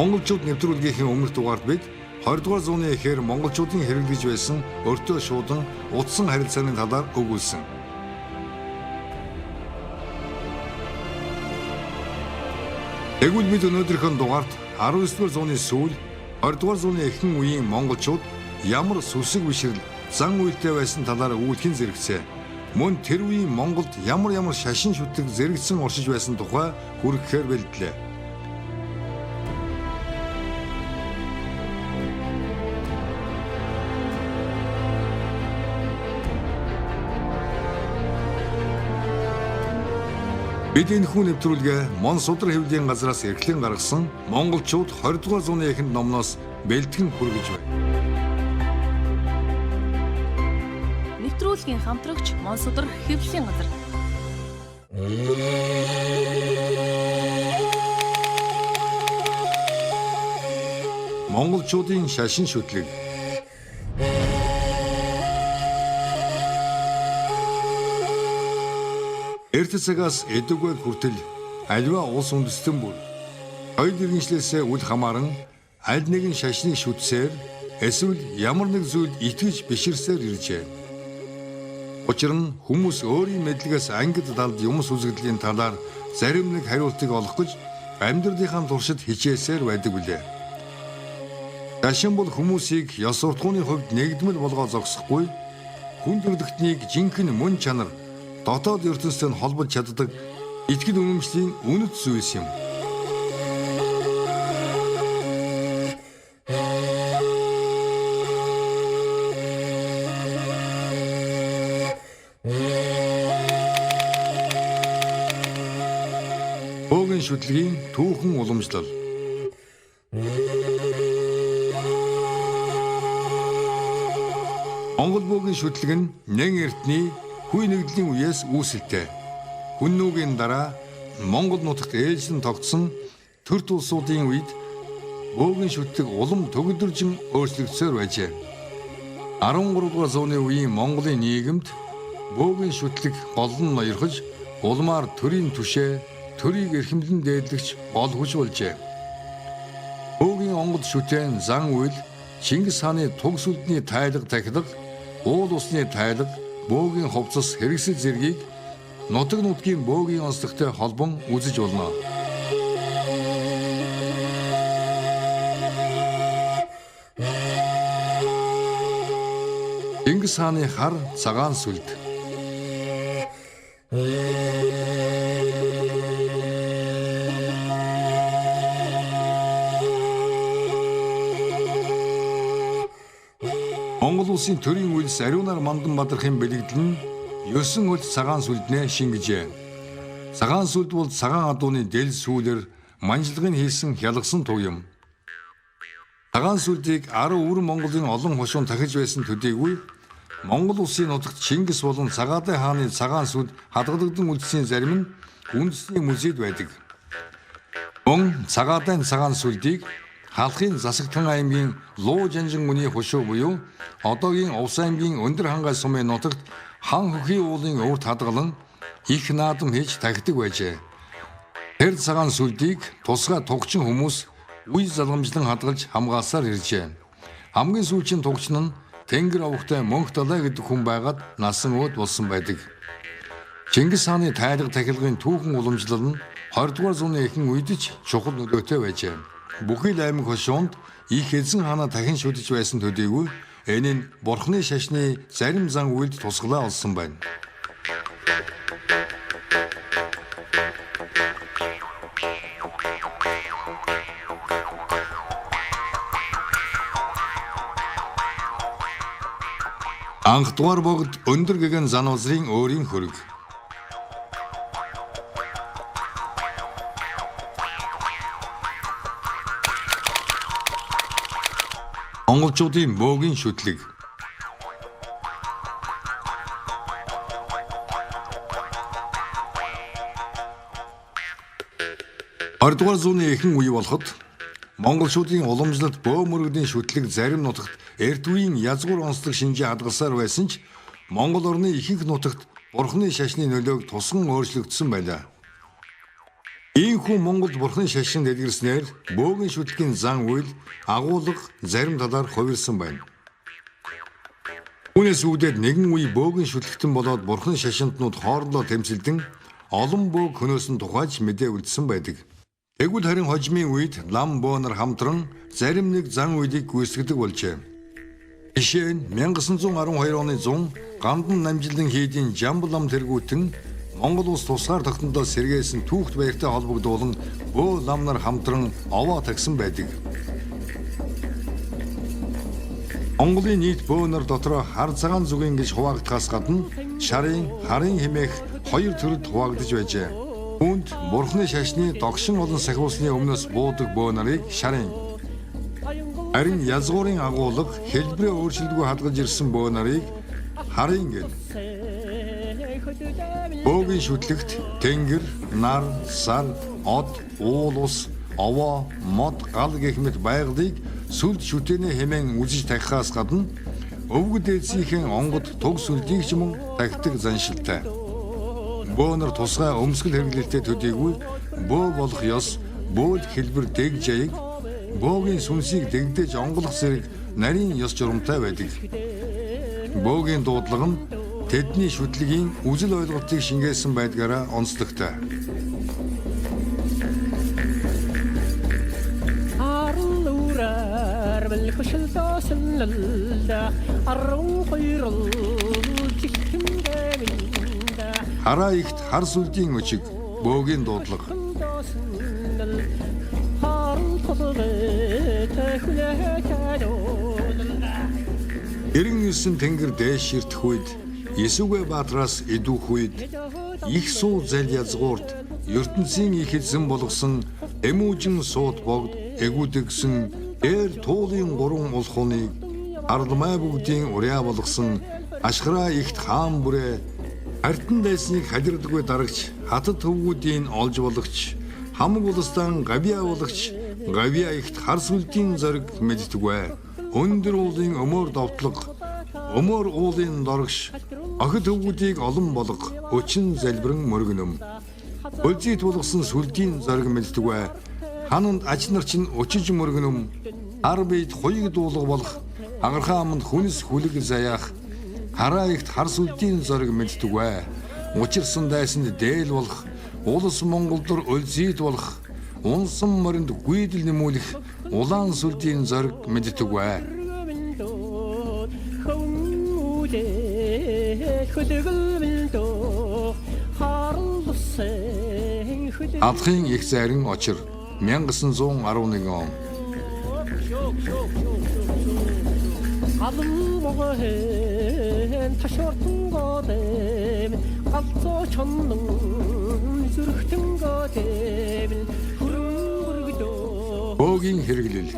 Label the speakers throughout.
Speaker 1: Монголчууд нэвтрүүлгийнхээ өмнөх дугаард бид 20 дугаар зууны эхээр монголчуудын хэрэглэж байсан өртөө шуудан утсан харилцааны талаар өгүүлсэн. Тэгвэл бид өнөөдрийнхөө дугаард 19 дугаар зууны сүүл 20 дугаар зууны эхлэн үеийн монголчууд ямар сүсэг бишрэл зан үйлтэй байсан талаар өгүүлэхин зэрэгцээ. Мөн тэр үеийн Монголд ямар шашин шүтэг зэрэгцэн оршиж байсан тухай хүргэхээр бэлдлээ. Бид энэхүү нэвтрүүлгээ Мон Судар хэвлэлийн газраас эрхлэн гаргасан монголчууд 20 дугаар зууны эхэнд номноос бэлтгэн хүргэж байна.
Speaker 2: Нэвтрүүлгийн хамтрагч Мон Судар хэвлэлийн газар.
Speaker 1: Монголчуудын шашин шүтлэг. Эрт цагаас эдүгээр хүртэл аливаа улс үндэстэн бүр хоёр иргэншлээсээ үл хамааран аль нэгэн шашныг шүтсээр эсвэл ямар нэг зүйлд итгэж биширсээр иржээ. Учир нь хүмүүс өөрийн мэдлэгээс ангид далд юмс үзэгдлийн талаар зарим нэг хариултыг олох гэж амьдралынхаа туршид хичээсээр байдаг билээ. Шашин бол хүмүүсийг ёс суртахууны хувьд нэгдмэл болгоо зогсохгүй, хүн төрөлхтнийг жинхэнэ мөн чанар дотоод ертөнцийн холбож чаддаг итгэл үнэмшлийн үнэт зүйлс юм. Бөөгийн шүтлэгийн түүхэн уламжлал. Монгол бөөгийн шүтлэг нь нэн эртний хүй нэгдлийн үеэс үүсэлтэй. Хүн нүүгийн дараа Монгол нутагт ээлжлэн тогтсон төрт улсуудын үед бөөгийн шүтлэг улам төгөлдржин өөрчлөгдсөөр байжээ. 13 дугаар зууны үеийн Монголын нийгэмд бөөгийн шүтлэг голн ноёрхож улмаар төрийн түшээ, төрийг эрхэмлэн дээдлэгч гол хүч болжээ. Бөөгийн онгод шүтэн зан үйл Чингис хааны туг сүлдний тайлга тахилга, уул усны тайлга, бөөгийн хувцас хэрэгсэл зэргийг нутаг нутгийн бөөгийн онцлогтой холбон үзэж болно. Чингис хааны хар цагаан сүлд. Монгол улсын төрийн үйлс Ариунаар Мандан Бадрахын бэлэгдэл нь 9 хөл цагаан сүлднээ шингэжээ. Цагаан сүлд бол цагаан адууны дэл сүүлэр манжлагын хийсэн хялгсан туг юм. Цагаан сүлдийг 10 өвөр Монголын олон хошуун тахиж байсан төдийгүй Монгол улсын нутагт Чингис болон Цагаатай хааны цагаан сүлд хадгалагдсан үлдсийн зарим нь үндэсний музейд байдаг. Мөн Цагаатай цагаан сүлдийг Халахын Засагтан аймгийн Луу Жанжин мөний хошуу буюу одоогийн Увс аймгийн Өндөр хангай сумын нутагт хан хөхийн уулын урд хадгалан их наадам хийж тахидаг байжээ. Тэр цагаан сүлдийг тусгай тугчин хүмүүс үе залгамжлан хадгалж хамгаалсаар иржээ. Хамгийн сүүлчийн тугчин нь Тэнгэр овогтой Мөнх далай гэдэг хүн байгаад насан ууд болсон байдаг. Чингис хааны тайлга тахилгын түүхэн уламжлал нь 20 дугаар зууны ихэнх үед ч чухал нөлөөтэй байжээ. Бүхий л аймаг хошуунд их эзэн хаанаа дахин шүтэж байсан төдийгүй энэ нь бурхны шашны зарим зан үйлд тусгалаа олсон байна. Анх дугаар богд өндөр гэгэн зан улсрын өөрийн хөрөг. Монголчуудын бөөгийн шүтлэг. Ордугаар зууны ихэнх үе болоход монголчуудын уламжлалт бөө мөрөгдийн шүтлэг зарим нутагт эрт үеийн язгуур онцлог шинжээ хадгалсаар байсан ч Монгол орны ихэнх нутагт бурхны шашны нөлөөг тусган өөрчлөгдсөн байлаа. Ийхүү Монголд Бурхны шашин дэлгэрснээр бөөгийн шүтлгийн зан үйл агуулга зарим талаар хувирсан байна. Үүнээс үүдээд нэгэн үе бөөгийн шүтлэгтэн болоод Бурхны шашинтнууд хоорондоо тэмцэлдэн олон бөөг хөнөөсөн тухайч мэдээ үлдсэн байдаг. Тэгвэл харин хожимын үед лам бөөнөр хамтран зарим нэг зан үйлийг гүйцэтгэдэг болжээ. Жишээ нь 1912 оны 100 гандан намжилан хийдийн Жамбал ам тэргүүтэн Монгол улс тусгаар тогтнодоо сэргээсэн түүхт баяртай холбогдуулан бөө лам нар хамтран овоо тагсан байдаг. Монголын нийт бөө нар дотроо хар цагаан зүгийн гэж хуваагдахаас гадна шарын, харын хэмээх хоёр төрөд хуваагдж байжээ. Үүнд Бурхны шашны догшин олон сахиусны өмнөөс буудаг бөө нарыг шарын, харин язгуурын агуулга хэлбэрээ өөрчлөлтгүй хадгалж ирсэн бөө нарыг харын гэнэ. Бөөгийн шүтлэгт тэнгэр, нар, сар, од, уул ус, овоо, мод, гал гэх мэт байгалыг сүлд шүтэнэ хэмээн үзэж тахихаас гадна өвгөд эцсийнхэн онгод туг сүлдийг ч мөн тахдаг заншилтай. Бөөнөр тусгай өмсгөл хэрэглэлтэд төдийгүй бөө болох ёс, бөөд хэлбэр дэг жаяг, бөөгийн сүнсийг дэгдэж онгойлгох зэрэг нарийн ёс журамтай байдаг. Бөөгийн дуудлага нь тэдний шүтлэгийн үзэл ойлголтыг шингээсэн байдгаараа онцлогтой. Хараа ихт хар сүлдийн өчиг бөөгийн дуудлага. Эрен нисэн тэнгэр дээш ширтэх үед Есүгэ Баатараас идүүх үед их суу зал язгуурт ертөнцийн их эзэн болгосон эмүүжин сууд богд эгүүдэгсэн дээр туулын гурван улхууныг ардмай бүгдийн урья болгосон ашхраа ихт хаан бүрээ артан дайсныг халирдаггүй дарагч хатад төвгүүдийн олж болгоч хамаг улстан гавья болгоч гавья ихт хар сүлдийн зориг мэдтгвэ. Өндөр уулын өмөр довтлог өмөр уулын доргш охид төвгүүдийг олон болго өчин залбирэн мөргөнөм. Өлзийт болгосон сүлдийн зориг мэдтгвэ. Хананд ач нар чинь өчиж мөргөнөм. Ар бийд хуйг дуулга болох агархан аманд хүнс хүлэг заяах хараа ихт хар сүлдийн зориг мэдтгвэ. Учирсан дайсанд дээл болох улс Монголдор өлзийт болох унсан моринд гүйдэл нэмүүлэх улаан сүлдийн зориг мэдтгвэ. Адхын их зарин очир 1911 он. Бөөгийн хэрэглэл.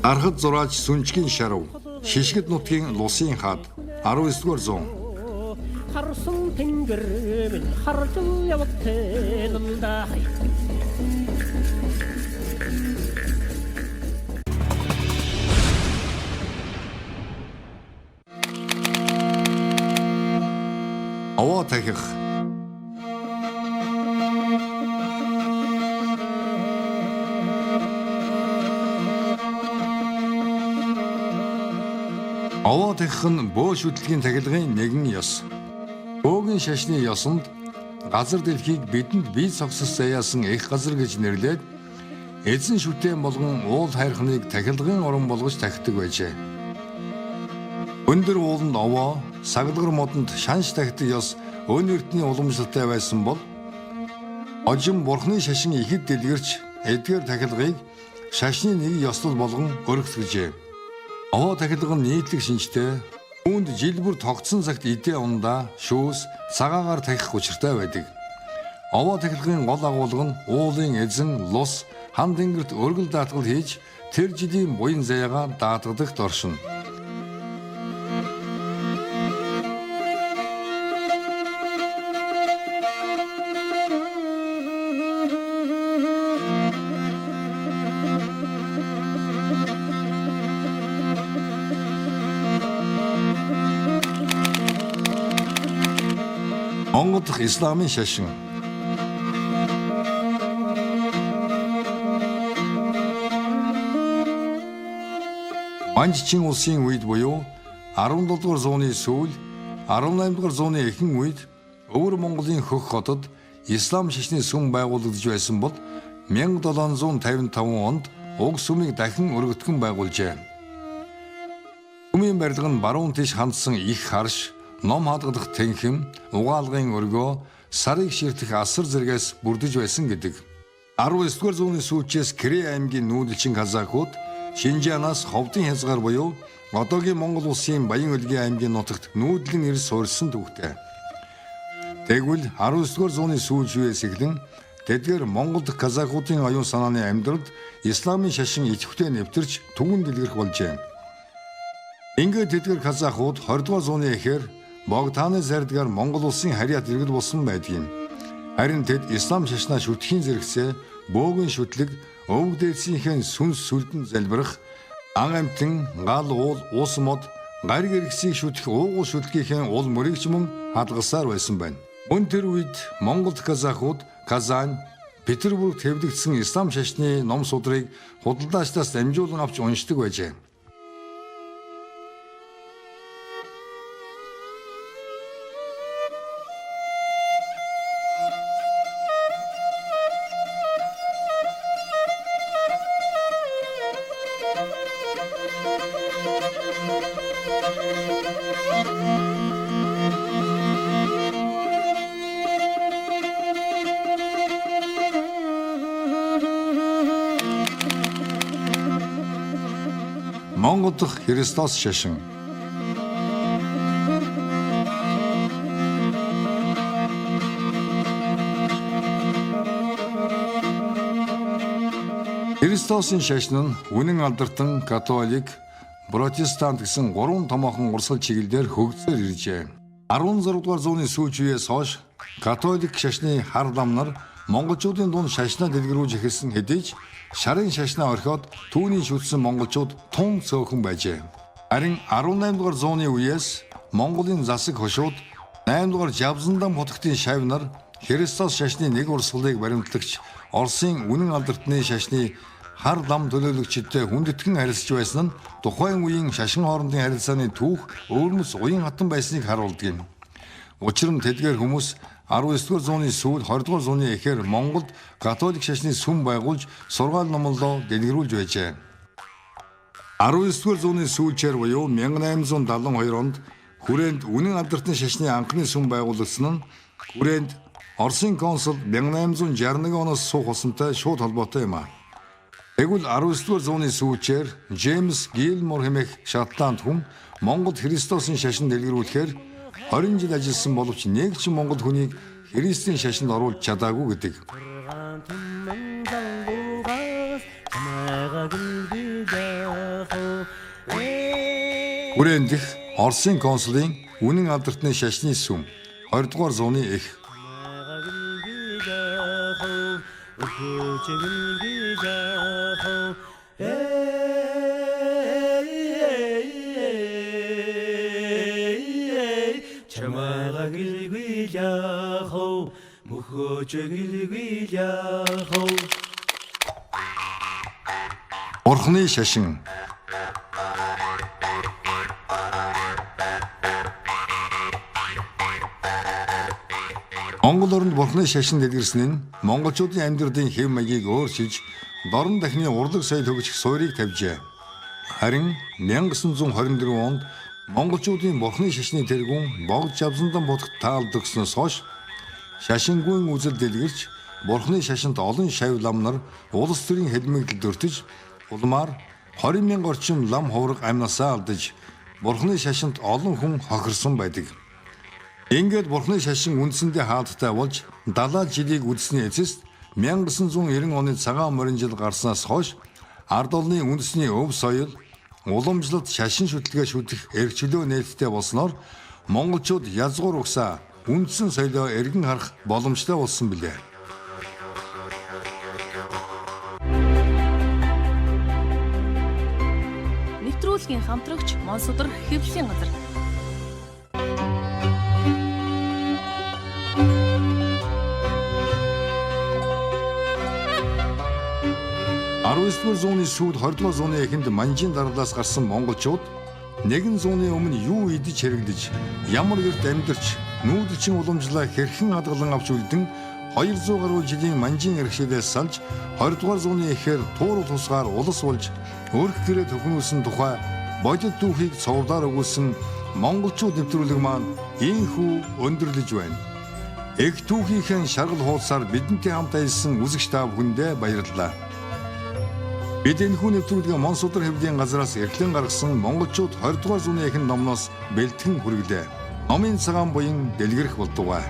Speaker 1: Архад зураач сүнжгийн шарав, шишгэд нутгийн лусын хаад 19-р зуун. Харсан тэнгэр минь харж явталдаа. Овоо тахих. Овоо тахих нь бөө шүтлэгийн тахилгын нэгэн ёс. Бөөгийн шашны ёсонд газар дэлхийг бидэнд бие цогсос заяасан их газар гэж нэрлээд эзэн шүтэн болгон уул хайрхныг тахилгын орон болгож тахидаг байжээ. Өндөр ууланд овоо, саглагар модонд шанш тахидаг ёс өн эрдний уламжлалтай байсан бол ожим Бурхны шашин ихэд дэлгэрч эдгээр тахилгыг шашны нэг ёслол болгон өргөсгөжээ. Овоо тахилга нь нийтлэг шинжтэй, үүнд жил бүр тогтсон цагт идэ ундаа шүүс цагаагаар тахих учиртай байдаг. Овоо тахилгын гол агуулга нь уулын эзэн лус хан тэнгэрт өргөл даатгал хийж тэр жилийн буян заяагаа даатгадагт оршино. Монгол дахь исламын шашин. Манжчин улсын үед буюу 17 дугаар зууны сүүл 18 дугаар зууны ихэнх үед өвөр Монголын хөх хотод ислам шашны сүм байгуулагдж байсан бол 1755 онд уг сүмийг дахин өргөтгөн байгуулжээ. Сүмийн барилга нь баруун тийш хандсан их харш, ном хадгалах тэнхэм, угаалгын өргөө, сарыг ширтэх асар зэргээс бүрдэж байсан гэдэг. 19 дугаар зууны сүүлчээс Кэрэ аймгийн нүүдэлчин казакууд Шинжаанаас ховдын хязгаар буюу одоогийн Монгол улсын Баян-Өлгийн аймгийн нутагт нүүдлэн ирс суурьсан төвхтэй. Тэгвэл 19 дугаар зууны сүүлч үеэс эхлэн тэдгээр Монгол дахь казакуудын оюун санааны амьдралд исламын шашин идэвхтэй нэвтэрч түгэн дэлгэрэх болжээ. Ингээд тэдгээр казакууд 20 дугаар зууны эхээр Богдааны зардгаар Монгол улсын харьяат иргэд болсон байдгийн. Харин тэд ислам шашнаа шүтгэхийн зэрэгцээ бөөгөн шүтлэг, өвөг дээдсийнхээ сүнс сүлдэн залбирах, ан амтэн, гал уул, уус мод, гариг эргэсийг шүтэх уугуул шүтлгийнхээ уул мөрийг ч мөн хадгалсаар байсан байна. Мөн тэр үед Монгол казакууд Казань, Петербургт хэвлэгдсэн ислам шашны ном судрыг худалдаачдаас дамжуулан авч уншдаг байжээ. Монгол дахь Христос шашин. Христосын шашин нь үнэн алдартай католик, протестант гэсэн гурван томоохон урсгал чиглэлээр хөгжсөөр иржээ. 16 дугаар зууны сүүлч үеэс хойш католик шашны хар лам нар монголчуудын дунд шашнаа дэлгэрүүлж эхэлсэн хэдий ч шарын шашнаа орхиод түүний шүтсэн монголчууд тун цөөхөн байжээ. Харин 18 дугаар зууны үеэс Монголын засаг хошууд 8 дугаар Жавзандан хотогтын шавь нар Христос шашны нэг урсгалыг баримтлагч Оросын үнэн алдартны шашны хар лам төлөөлөгчдтэй хүндэтгэн харилцаж байсан нь тухайн үеийн шашин хоорондын харилцааны түүх өвөрмөц уян хатан байсныг харуулдаг юм. Учир нь тэдгээр хүмүүс 19 дугаар зууны сүүл 20 дугаар зууны эхээр Монголд католик шашны сүм байгуулж сургаал номлолоо дэлгэрүүлж байжээ. 19 дугаар зууны сүүлчээр буюу 1872 онд хүрээнд үнэн алдартны шашны анхны сүм байгуулагдсан нь хүрээнд Оросын консул 1861 оноос суух усантай шууд холбоотой юм а. Тэгвэл 19 дугаар зууны сүүлчээр Джеймс Гилмор хэмээх Шотланд хүн Монголд Христосын шашин дэлгэрүүлэхээр 20 жил ажилласан боловч нэг ч Монгол хүнийг Христийн шашинд оруулж чадаагүй гэдэг. Хүрээнд дэх Оросын консулын үнэн алдартны шашны сүм 20 дугаар зууны эх. Бурхны шашин. Монгол оронд Бурхны шашин дэлгэрсэн нь монголчуудын амьдралын хэв маягийг өөрчилж дорн дахны урлаг соёл хөгжих суурийг тавьжээ. Харин 1924 онд монголчуудын Бурхны шашны тэргүүн Богд Жавзандан будагт таалдагснаас хойш шашингүй үзэл дэлгэрч Бурхны шашинд олон шавь лам нар улс төрийн хэлмэгдэлд өртөж улмаар 20,000 орчим лам хувраг амнасаа алдаж Бурхны шашинд олон хүн хохирсон байдаг. Ингээд Бурхны шашин үндсэндээ хаалттай болж 70 жилийг үдсэний эцэст 1990 оны цагаан морин жил гарснаас хойш ард олны үндэсний өв соёл уламжлалт шашин шүтлгээ шүтэх эрх чөлөө нээлттэй болсноор монголчууд язгуур угсаа үндсэн соёлоо эргэн харах боломжтой болсон билээ.
Speaker 2: Нэвтрүүлгийн хамтрагч Монсодөр хэвлэлийн газар.
Speaker 1: 19-р зууны сүүлд 20-р зууны эхэнд манжийн дараалаас гарсан монголчууд нэгэн зууны өмнө юу идэж хэрэглэж, ямар гэрт амьдарч, нүүдэлчин уламжлаа хэрхэн хадгалан авч үлдэн 200 гаруй жилийн манжийн иргэшээс салж 20-р зууны эхээр туурал тусгаар улас болж өрх гэрээ төхнүүлсэн тухай бодит түүхийг цовдлаар өгүүлсэн монголчууд нэвтрүүлэг маань ийхүү өндөрлөж байна. Эг түүхийнхэн шаргал хуудасаар бидэнтэй хамт ажилласан үзэгч та бүхэндээ баярлалаа. Бид энэхүү нэвтрүүлгээ Монсудар хэвлэлийн газраас эрхлэн гаргасан монголчууд 20-р зууны эхэн номноос бэлтгэн хүргэлээ. Номын цагаан буян дэлгэрэх болдгоо.